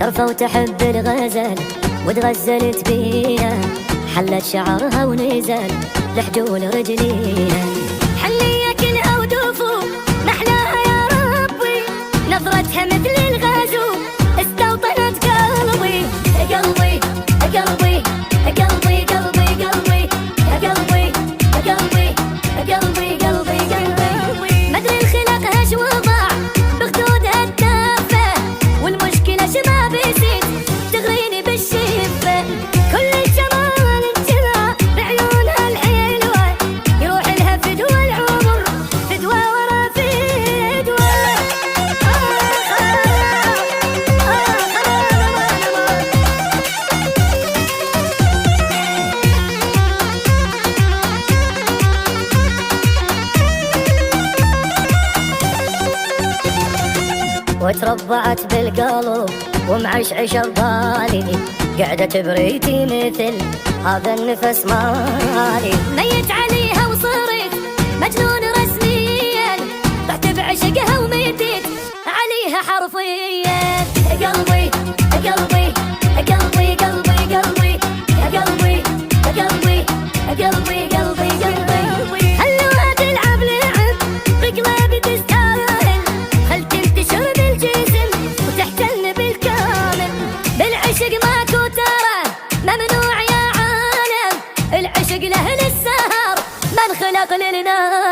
شرفة وتحب الغزل وتغزلت بينا، حلت شعرها ونزل لحجول رجلينا. حلية كلها ودوفو محلاها يا ربي، نظرتها مثل الغازو استوطنت قلبي. قلبي قلبي قلبي قلبي قلبي قلبي قلبي قلبي قلبي قلبي. مدري الخلق ايش وضع بخدودها الدافة، والمشكلة شما بيزيد تغريني بالشفة. كل الجمال انجلى بعيونها الحلوة، يروح لها فدوى العمر فدوى ورا فدوى. وتربعت بالقلب ومعشعش ببالي، قعدت بريتي مثل هذا النفس مالي. ميت عليها وصرت مجنون رسميا، طحت بعشقها وميتت عليها حرفيا. قلبي قلبي قلبي قلبي قلبي قلبي قلبي قلبي قلبي قلبي. خلوها تلعب لعب بقلبي تستاهل، خل تنتشر بالجسم وتحتل بالكامل. بالعشق ماكو ترى ممنوع يا عالم، العشق له للسهر ما انخلق للناس.